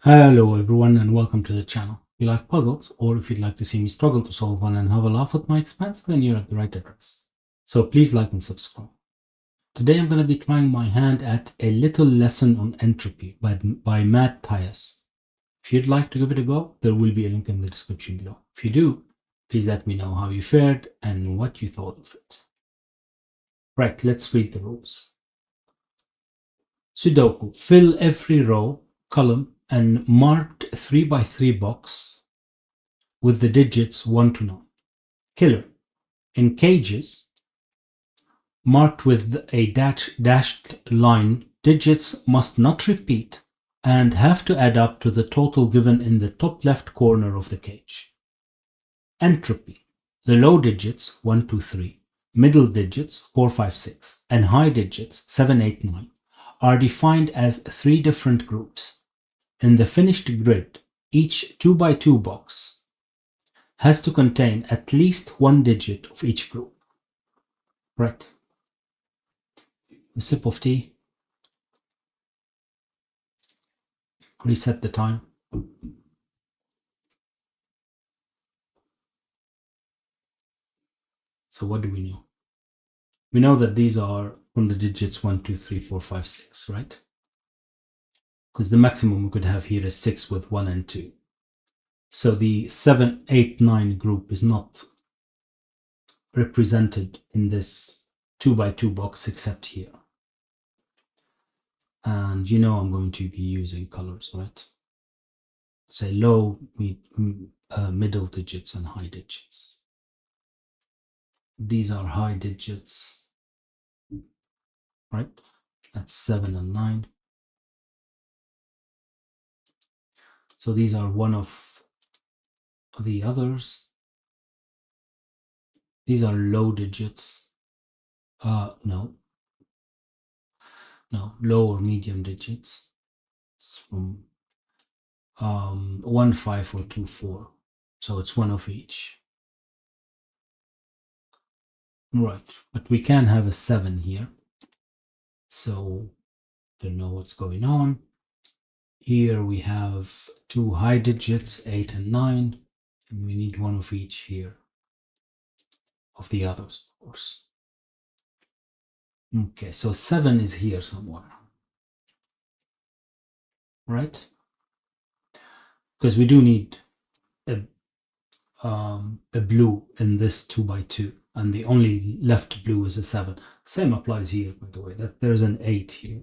Hello everyone and welcome to the channel. If you like puzzles, or if you'd like to see me struggle to solve one and have a laugh at my expense, then you're at the right address. So please like and subscribe. Today I'm going to be trying my hand at a little lesson on entropy by Mad-Tyas. If you'd like to give it a go, there will be a link in the description below. If you do, please let me know how you fared and what you thought of it. Right, let's read the rules. Sudoku. Fill every row, column, and marked 3 by 3 box with the digits 1 to 9. Killer. In cages, marked with a dashed line, digits must not repeat and have to add up to the total given in the top left corner of the cage. Entropy. The low digits 1, 2, 3, middle digits 4, 5, 6, and high digits 7, 8, 9 are defined as 3 different groups. In the finished grid, each 2 by 2 box has to contain at least 1 digit of each group. Right. A sip of tea. Reset the time. So what do we know? We know that these are from the digits 1, 2, 3, 4, 5, 6, right? Because the maximum we could have here is 6 with 1 and 2. So the 7, 8, 9 group is not represented in this 2 by 2 box except here. And you know I'm going to be using colors, right? Say low, middle digits and high digits. These are high digits, right? That's 7 and 9. So these are one of the others. These are low digits. No, low or medium digits. It's from 1, 5 or 2, 4. So it's one of each. Right, but we can have a 7 here. So don't know what's going on. Here we have 2 high digits, 8 and 9, and we need one of each here. Of the others, of course. Okay, so 7 is here somewhere. Right? Because we do need a blue in this 2 by 2, and the only left blue is a 7. Same applies here, by the way, that there's an 8 here,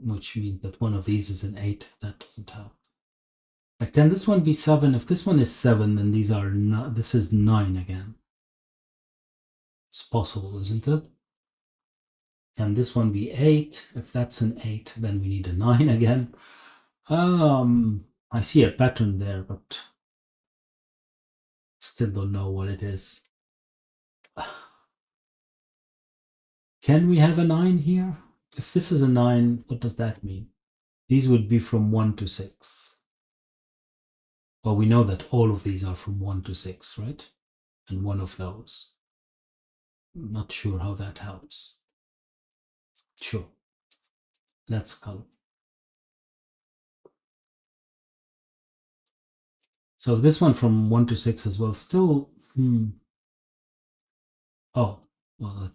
which means that one of these is an 8. That doesn't help. Like, can this one be 7? If this one is 7, then these are not, this is 9 again. It's possible, isn't it? Can this one be 8? If that's an 8, then we need a 9 again. I see a pattern there, but still don't know what it is. Can we have a 9 here? If this is a 9, what does that mean? These would be from 1 to 6. Well, we know that all of these are from 1 to 6, right? And one of those. I'm not sure how that helps. Sure. Let's color. So this one from 1 to 6 as well, still, oh, well,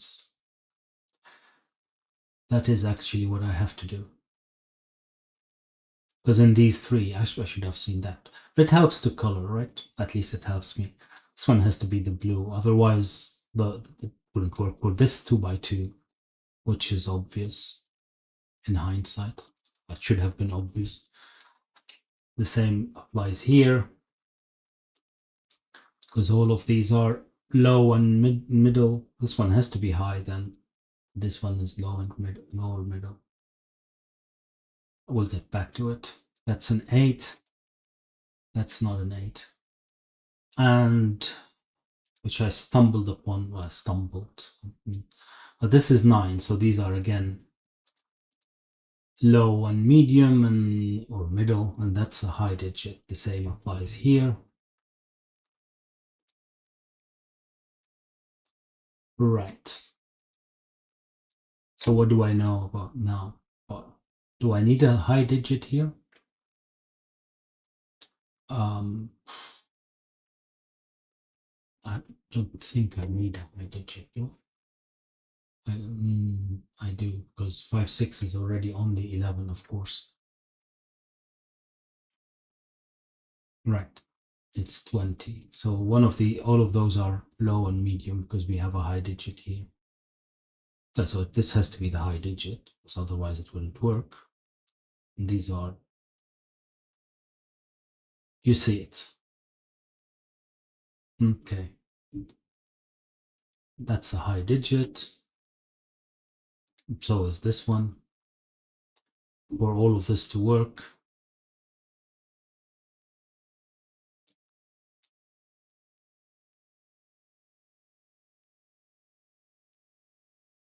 that is actually what I have to do. Because in these 3, I should have seen that. But it helps to color, right? At least it helps me. This one has to be the blue, otherwise it wouldn't work. Or this 2 by 2, which is obvious in hindsight. That should have been obvious. The same applies here, because all of these are low and middle. This one has to be high, then this one is low and low or middle. We'll get back to it. That's an 8. That's not an 8. And which I stumbled upon. Well, stumbled. But this is 9, so these are again low and medium and or middle, and that's a high digit. The same applies here. Right. So what do I know about now? Well, Do I need a high digit here? I don't think I need a high digit. I do, because 5, 6 is already on the 11, of course. Right. It's 20. So all of those are low and medium because we have a high digit here. That's what this has to be the high digit, because otherwise it wouldn't work. And these are, you see it. Okay. That's a high digit. So is this one. For all of this to work,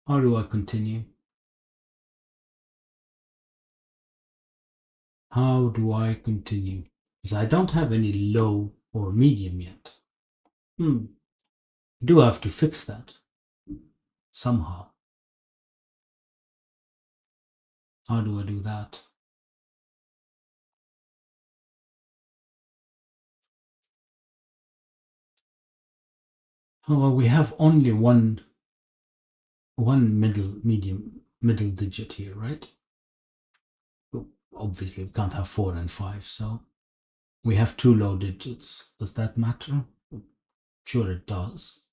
how do I continue? How do I continue? Because I don't have any low or medium yet. I do have to fix that somehow. How do I do that? Oh, well, we have only one middle digit here, right? Obviously, we can't have 4 and 5, so we have 2 low digits. Does that matter? Sure, it does.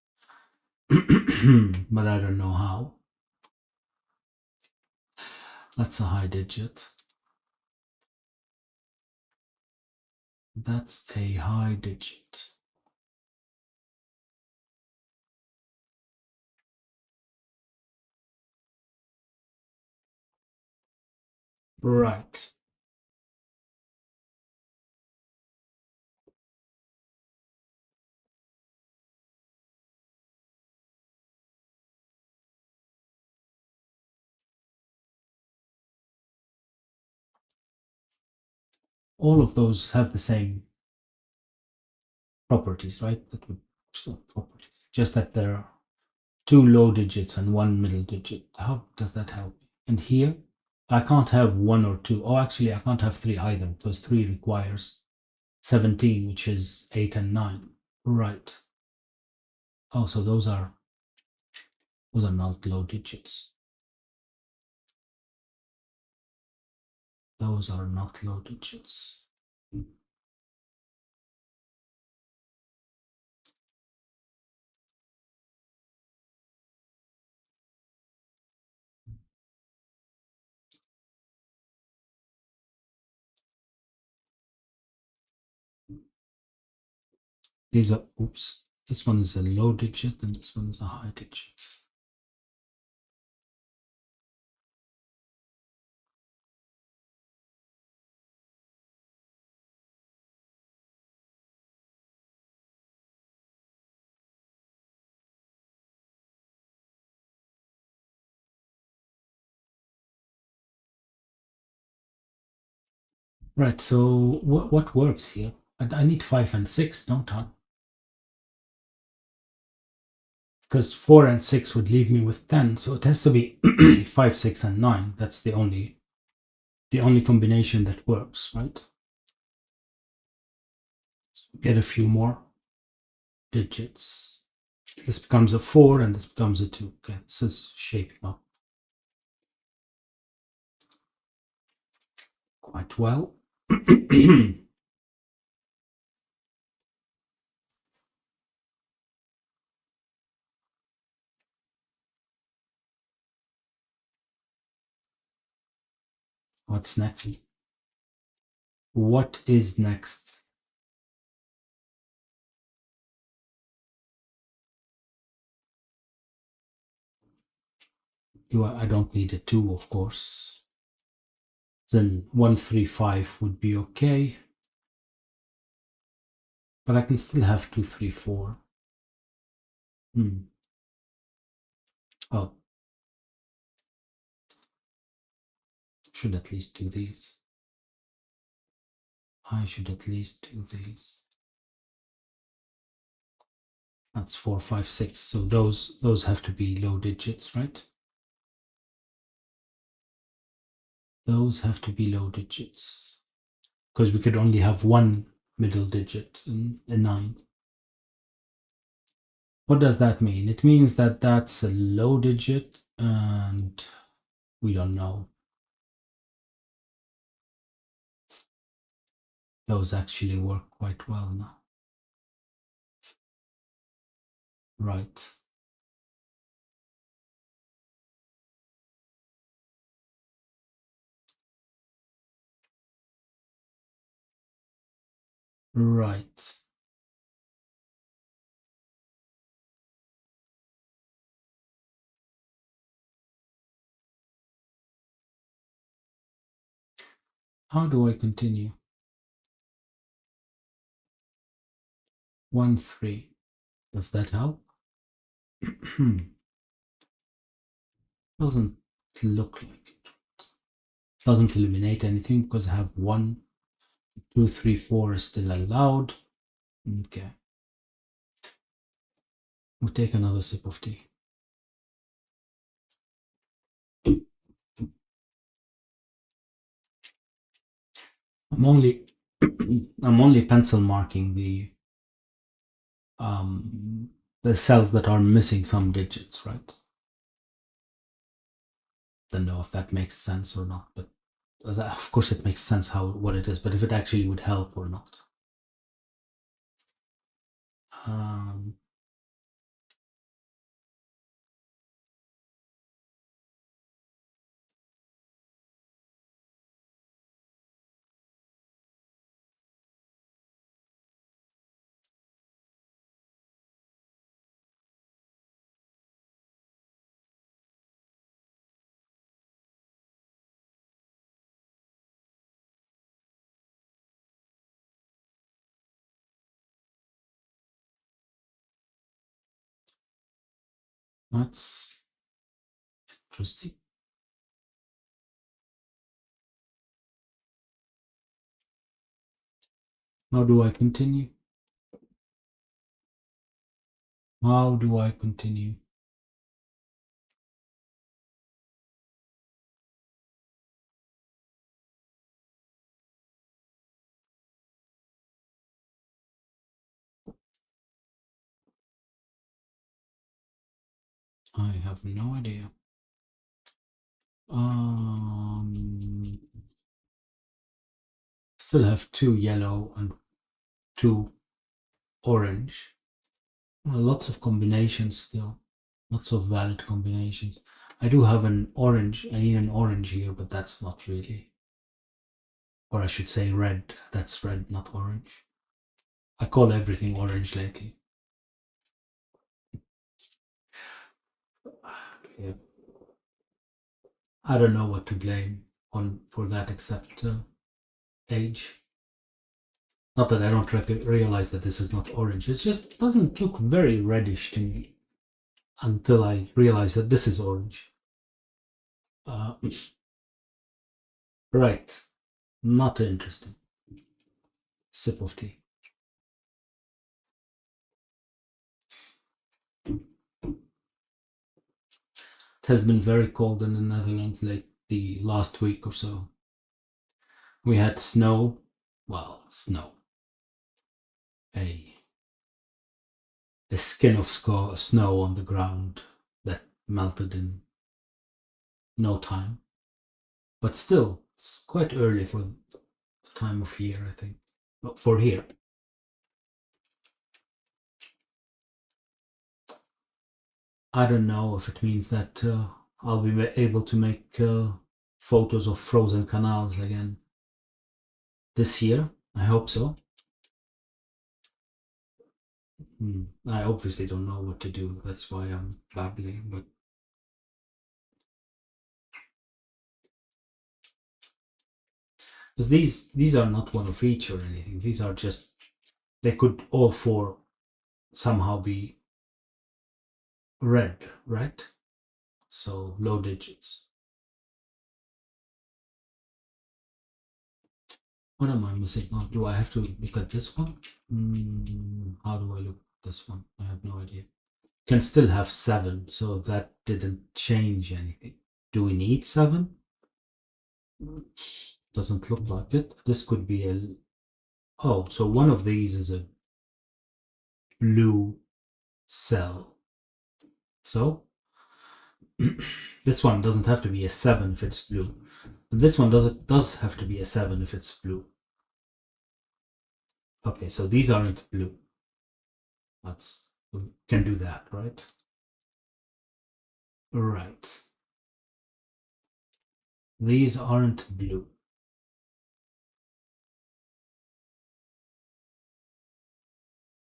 But I don't know how. That's a high digit. That's a high digit. Right. All of those have the same properties, right? Properties. Just that there are 2 low digits and 1 middle digit. How does that help? And here, I can't have 1 or 2. Oh, actually, I can't have 3 either, because 3 requires 17, which is 8 and 9. Right. Oh, so those are not low digits. Those are not low digits. These are, oops, this one is a low digit and this one is a high digit. Right, so what works here? I need 5 and 6, don't I? Because 4 and 6 would leave me with 10, so it has to be 5, 6, and 9. That's the only combination that works, right? So get a few more digits. This becomes a 4 and this becomes a 2. Okay, this is shaping up quite well. What's next? What is next? I don't need a 2, of course. Then 1, 3, 5 would be okay. But I can still have 2, 3, 4. Oh, should at least do these. I should at least do these. That's 4, 5, 6. So those have to be low digits, right? Those have to be low digits because we could only have one middle digit in a 9. What does that mean? It means that that's a low digit and we don't know. Those actually work quite well now. Right. Right. How do I continue? 1, 3. Does that help? Doesn't look like it. Doesn't eliminate anything because I have 1, 2, 3, 4 is still allowed. Okay. We'll take another sip of tea. I'm only I'm only pencil marking the cells that are missing some digits, right? Don't know if that makes sense or not, but of course it makes sense what it is, but if it actually would help or not. Um, that's interesting. How do I continue? How do I continue? I have no idea. Still have 2 yellow and 2 orange. Lots of combinations still. Lots of valid combinations. I do have an orange. I need an orange here, but that's not really. Or I should say red. That's red, not orange. I call everything orange lately. Yeah. I don't know what to blame on for that except age. Not that I don't realize that this is not orange. It just doesn't look very reddish to me until I realize that this is orange. Uh, right. Not interesting. Sip of tea. It has been very cold in the Netherlands like the last week or so. We had snow. Well, snow. A skin of snow on the ground that melted in no time. But still, it's quite early for the time of year, I think. But for here. I don't know if it means that I'll be able to make photos of frozen canals again this year. I hope so. I obviously don't know what to do. That's why I'm babbling. But because these are not one of each or anything. These are just they could all 4 somehow be red, right? So low digits. What am I missing? Oh, do I have to look at this one? How do I look at this one? I have no idea. Can still have 7, so that didn't change anything. Do we need 7? Doesn't look like it. This could be a... Oh, so one of these is a blue cell. So this one doesn't have to be a 7 if it's blue. This one does have to be a 7 if it's blue. Okay, so these aren't blue. We can do that, right? Right. These aren't blue.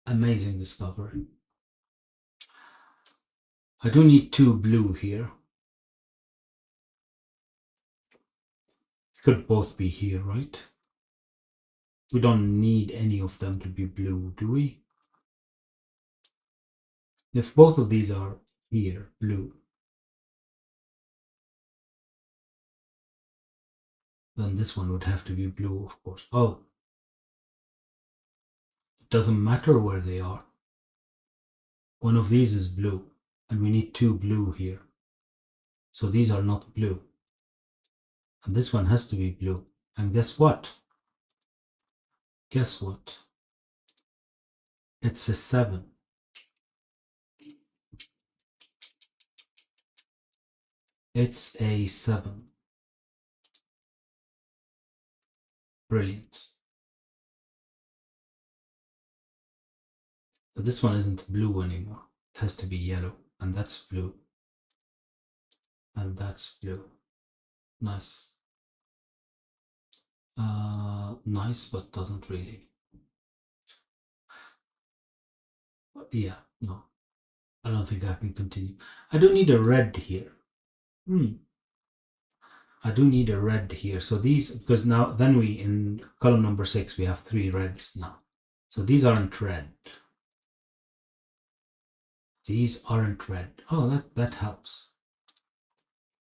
Amazing discovery. I do need 2 blue here. Could both be here, right? We don't need any of them to be blue, do we? If both of these are here, blue, then this one would have to be blue, of course. Oh, it doesn't matter where they are. One of these is blue, and we need 2 blue here. So these are not blue. And this one has to be blue. And guess what? Guess what? It's a 7. It's a 7. Brilliant. But this one isn't blue anymore. It has to be yellow. And that's blue. And that's blue. Nice. Nice, but doesn't really. Yeah, no. I don't think I can continue. I do need a red here. I do need a red here. So these, because now, then we, in column number 6, we have 3 reds now. So these aren't red. These aren't red. Oh, that helps.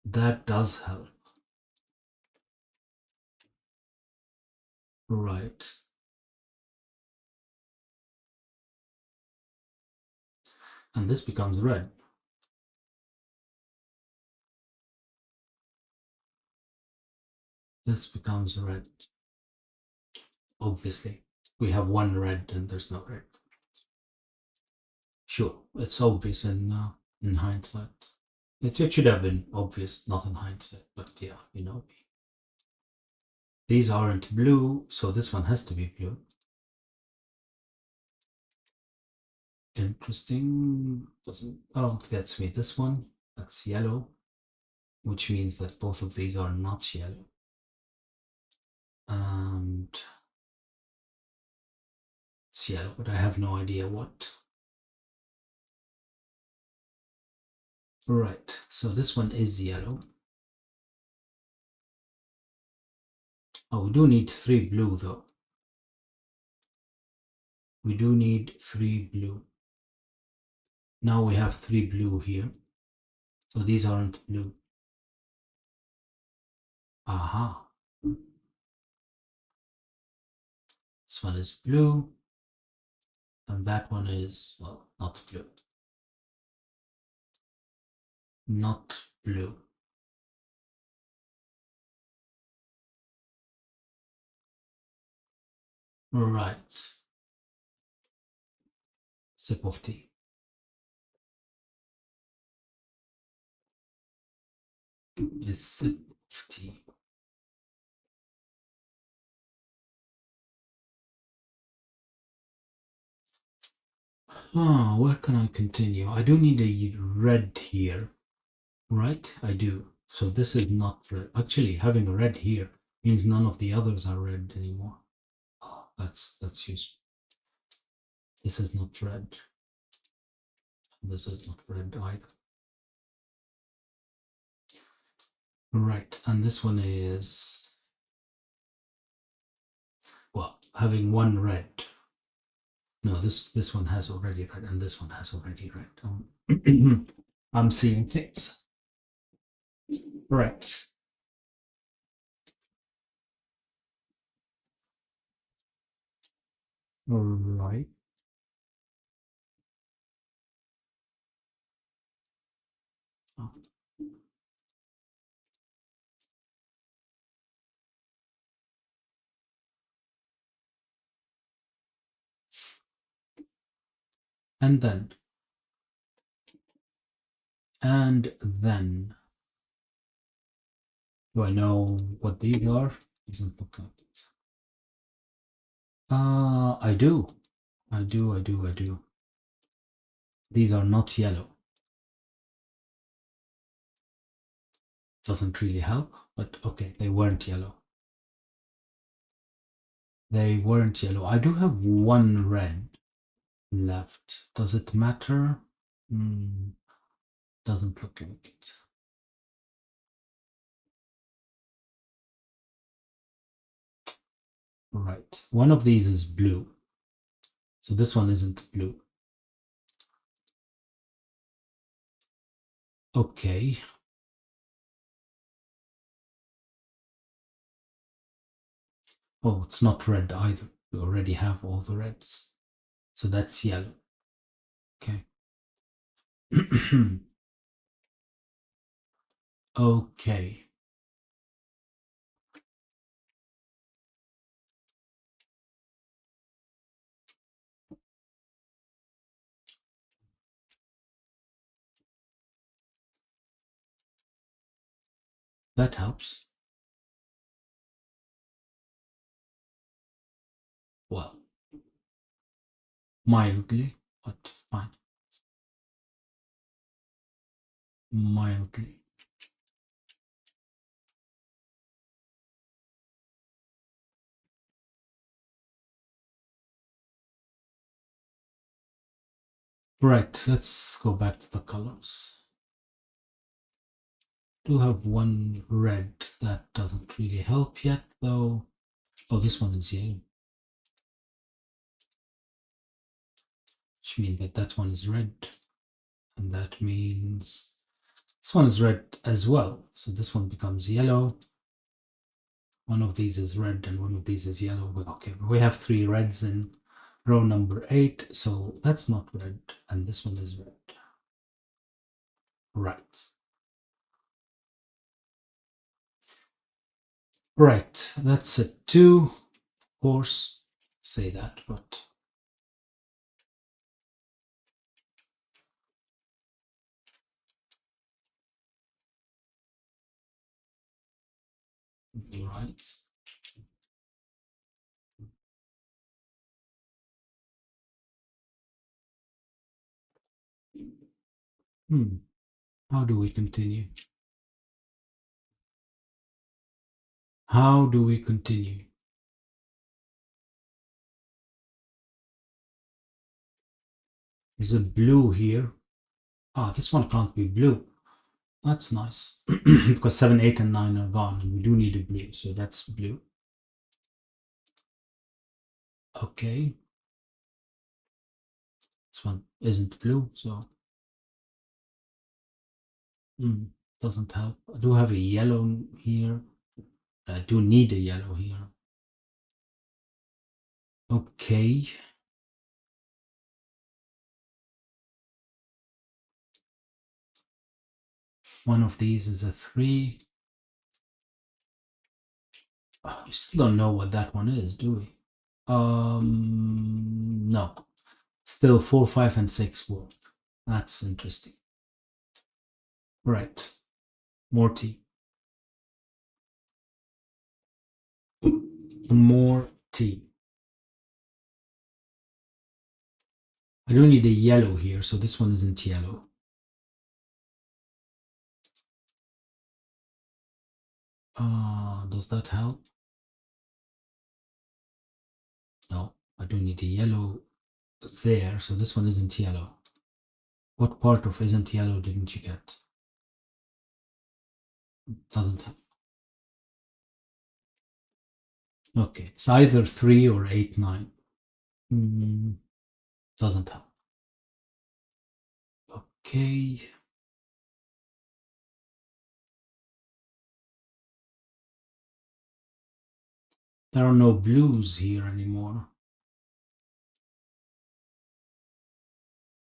That does help. Right. And this becomes red. This becomes red. Obviously. We have 1 red and there's no red. Sure, it's obvious in hindsight. It should have been obvious, not in hindsight, but yeah, you know. These aren't blue, so this one has to be blue. Interesting. Doesn't... Oh, it gets me this one. That's yellow, which means that both of these are not yellow. And it's yellow, but I have no idea what. Right, so this one is yellow. Oh, we do need 3 blue though. We do need 3 blue. Now we have 3 blue here. So these aren't blue. Aha. This one is blue. And that one is, well, not blue. Not blue. Right. Sip of tea. A sip of tea. Ah, where can I continue? I do need a red here, right? I do. So this is not red. Actually, having a red here means none of the others are red anymore. Oh, that's useful. This is not red. This is not red either. Right, and this one is, well, having 1 red. No, this one has already red, and this one has already red. I'm seeing things. Right. Right. Oh. and then, and then. Do I know what these are? Doesn't look like it. I do. I do. These are not yellow. Doesn't really help, but okay, they weren't yellow. They weren't yellow. I do have one red left. Does it matter? Doesn't look like it. Right. One of these is blue. So this one isn't blue. Okay. Oh, it's not red either. We already have all the reds. So that's yellow. Okay. Okay. That helps. Well, mildly, but fine. Mildly. Right, let's go back to the colors. Do have one red that doesn't really help yet, though. Oh, this one is yellow. Which means that that one is red. And that means this one is red as well. So this one becomes yellow. One of these is red and one of these is yellow. Okay, we have 3 reds in row number 8. So that's not red. And this one is red. Right. Right, that's a 2. Of course, say that, but right. How do we continue? How do we continue? Is it blue here? Ah, this one can't be blue. That's nice. Because 7, 8, and 9 are gone. And we do need a blue, so that's blue. Okay. This one isn't blue, so doesn't help. I do have a yellow here. I do need a yellow here. Okay. One of these is a 3. Oh, we still don't know what that one is, do we? No. Still 4, 5, and 6 work. That's interesting. Right. More tea. More tea. I don't need a yellow here, so this one isn't yellow. Does that help? No, I don't need a yellow there, so this one isn't yellow. What part of isn't yellow didn't you get? Doesn't help. Okay, it's either 3 or 8, 9. Doesn't help. Okay. There are no blues here anymore.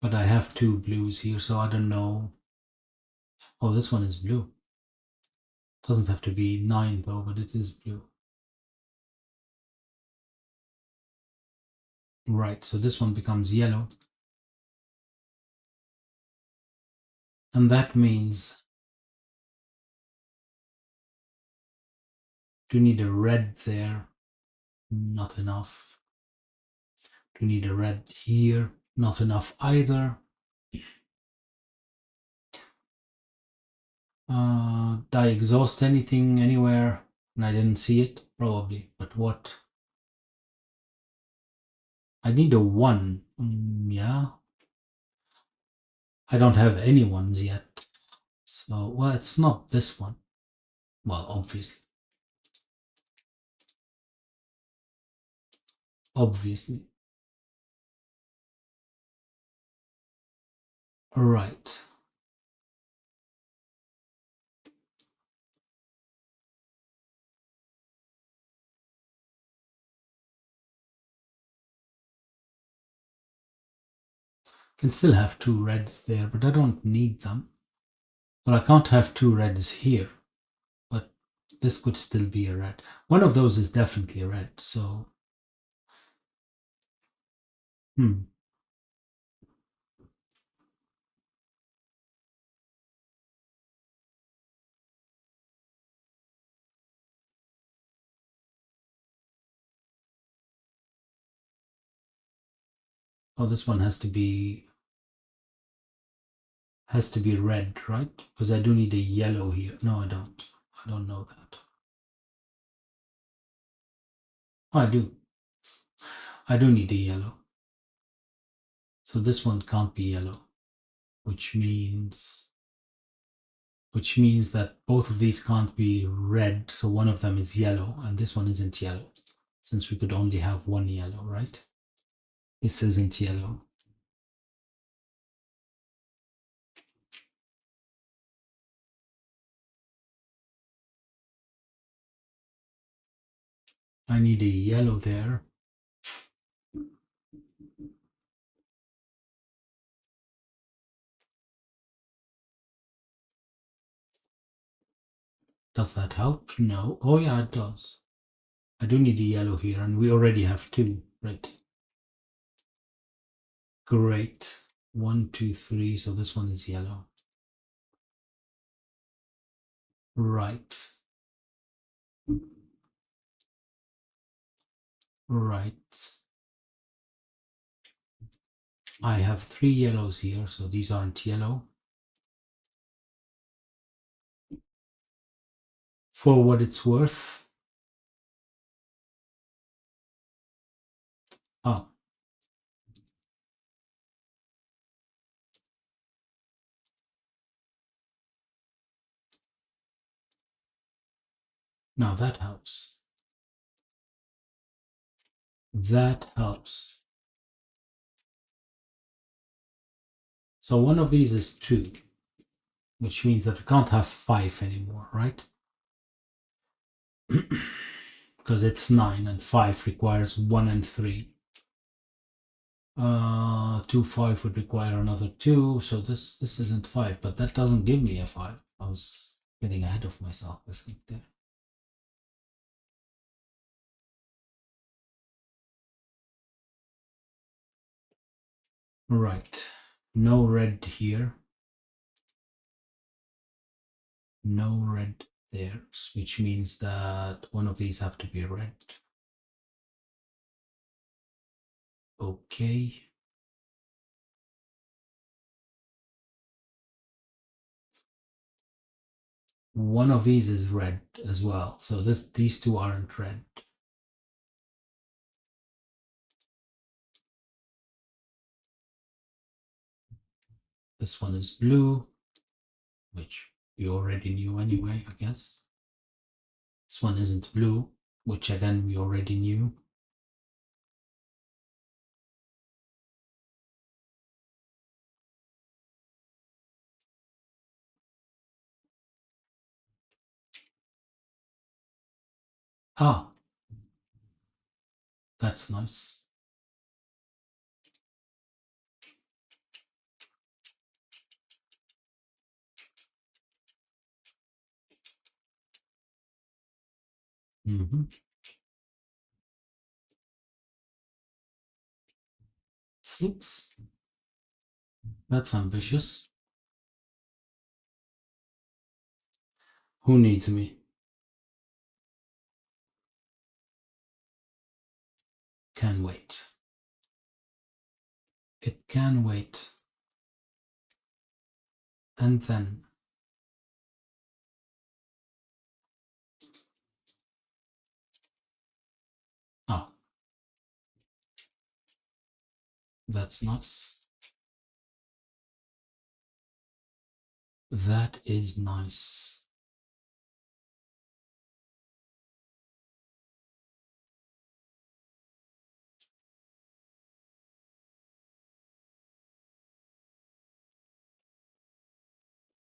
But I have 2 blues here, so I don't know. Oh, this one is blue. Doesn't have to be 9 though, but it is blue. Right, so this one becomes yellow. And that means do need a red there, not enough. Do need a red here, not enough either. Did I exhaust anything anywhere and I didn't see it? Probably, but what? I need a 1. Yeah. I don't have any ones yet. So, well, it's not this one. Well, obviously. Obviously. Right. Can still have 2 reds there, but I don't need them. Well, I can't have 2 reds here, but this could still be a red. One of those is definitely a red, so... Oh, this one has to be red, right? Because I do need a yellow here. No, I don't. I don't know that. Oh, I do. I do need a yellow. So this one can't be yellow, which means that both of these can't be red. So one of them is yellow, and this one isn't yellow, since we could only have one yellow, right? This isn't yellow. I need a yellow there. Does that help? No. Oh yeah, it does. I do need a yellow here, and we already have 2, right? Great. 1, 2, 3. So this one is yellow. Right. Right. I have 3 yellows here, so these aren't yellow. For what it's worth. Oh. Now that helps. That helps. So one of these is 2, which means that we can't have 5 anymore, right? Because it's 9 and 5 requires 1 and 3. 2, 5 would require another 2, so this isn't 5, but that doesn't give me a 5. I was getting ahead of myself, I think, there. Right. No red here. No red there, which means that one of these have to be red. Okay. One of these is red as well, so these 2 aren't red. This one is blue, which we already knew anyway, I guess. This one isn't blue, which again we already knew. Ah, that's nice. Mm-hmm. 6. That's ambitious. Who needs me? Can wait. It can wait. And then oh, that's nice. That is nice.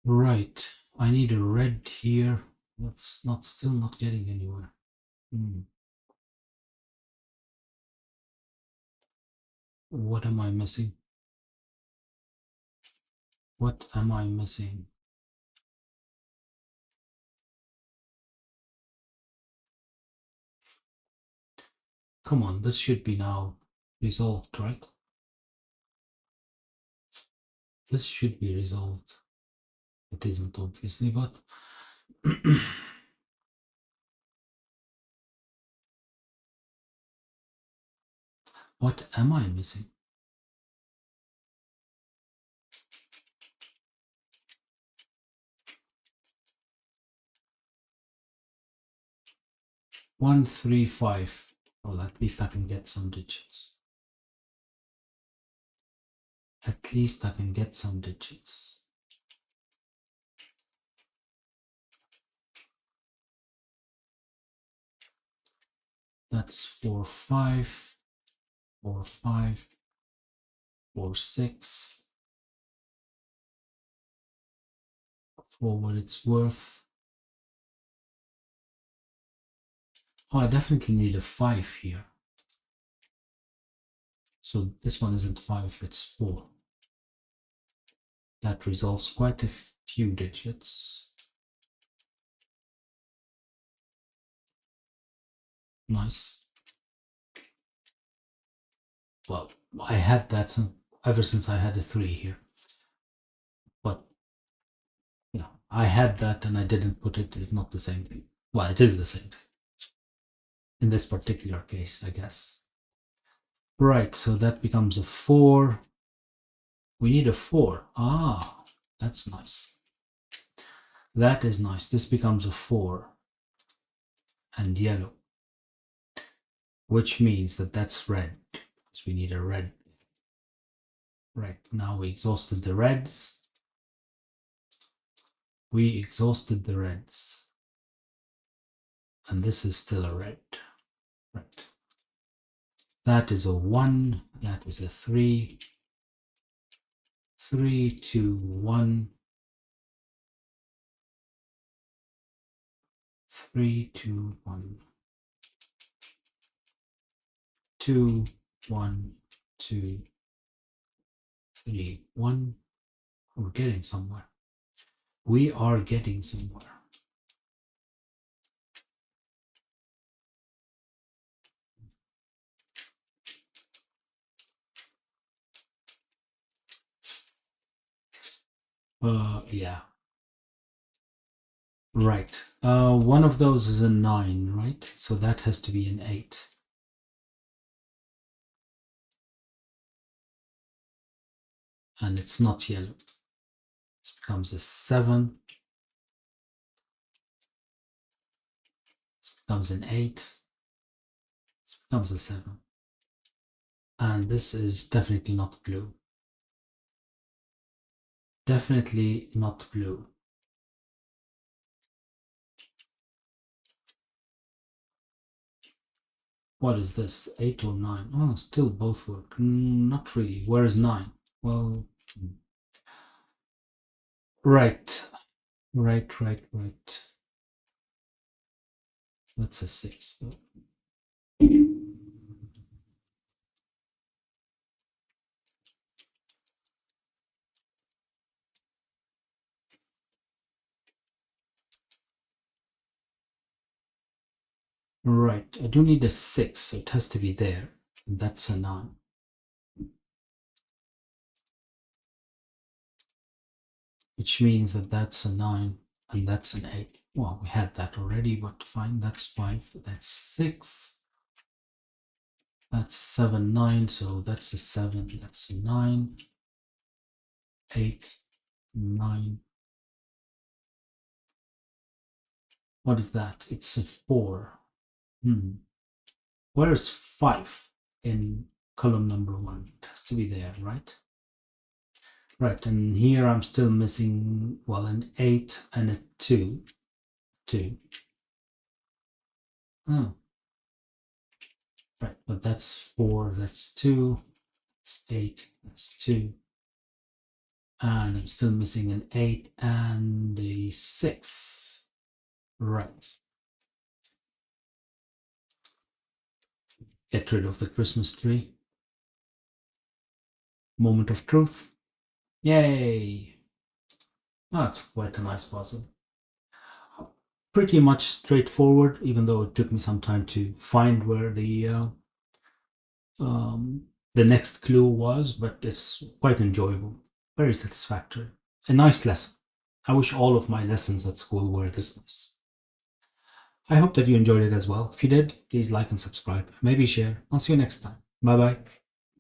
Right. I need a red here. That's not still not getting anywhere. What am I missing? What am I missing? Come on, this should be now resolved, right? This should be resolved. It isn't, obviously, but what am I missing? One, three, five. Well, at least I can get some digits. At least I can get some digits. That's 4, 5, 4, 5, 4, 6. For what it's worth. Oh, I definitely need a 5 here. So this one isn't 5, it's 4. That resolves quite a few digits. Nice. Well, I had that ever since I had a 3 here. But, you know, I had that and I didn't put it is not the same thing. Well, it is the same thing. In this particular case, I guess. Right, so that becomes a 4. We need a 4. Ah, that's nice. That is nice. This becomes a 4 and yellow, which means that that's red, because we need a red. Right, now we exhausted the reds. We exhausted the reds. And this is still a red. Right. That is a 1. That is a 3. 3, 2, 1. 3, 2, 1. 2, 1, 2, 3, 1. We're getting somewhere. We are getting somewhere. Yeah. Right. One of those is a 9, right? So that has to be an 8. And it's not yellow. This becomes a 7. This becomes an 8. This becomes a 7. And this is definitely not blue. Definitely not blue. What is this? 8 or 9? Oh, still both work. Not really. Where is 9? Well, right. Right. That's a 6, though. Right. I do need a 6, so it has to be there. And that's a 9. Which means that that's a 9 and that's an 8. Well, we had that already, but fine. That's 5. That's 6. That's 7, 9. So that's a 7. That's a 9. 8, 9. What is that? It's a 4. Where is 5 in column number 1? It has to be there, right? Right, and here I'm still missing, well, an 8 and a 2. 2. Oh. Right, but that's 4, that's 2, that's 8, that's 2. And I'm still missing an 8 and a 6. Right. Get rid of the Christmas tree. Moment of truth. Yay! That's quite a nice puzzle. Pretty much straightforward, even though it took me some time to find where the next clue was, but it's quite enjoyable, very satisfactory. A nice lesson. I wish all of my lessons at school were this nice. I hope that you enjoyed it as well. If you did, please like and subscribe. Maybe share. I'll see you next time. Bye bye.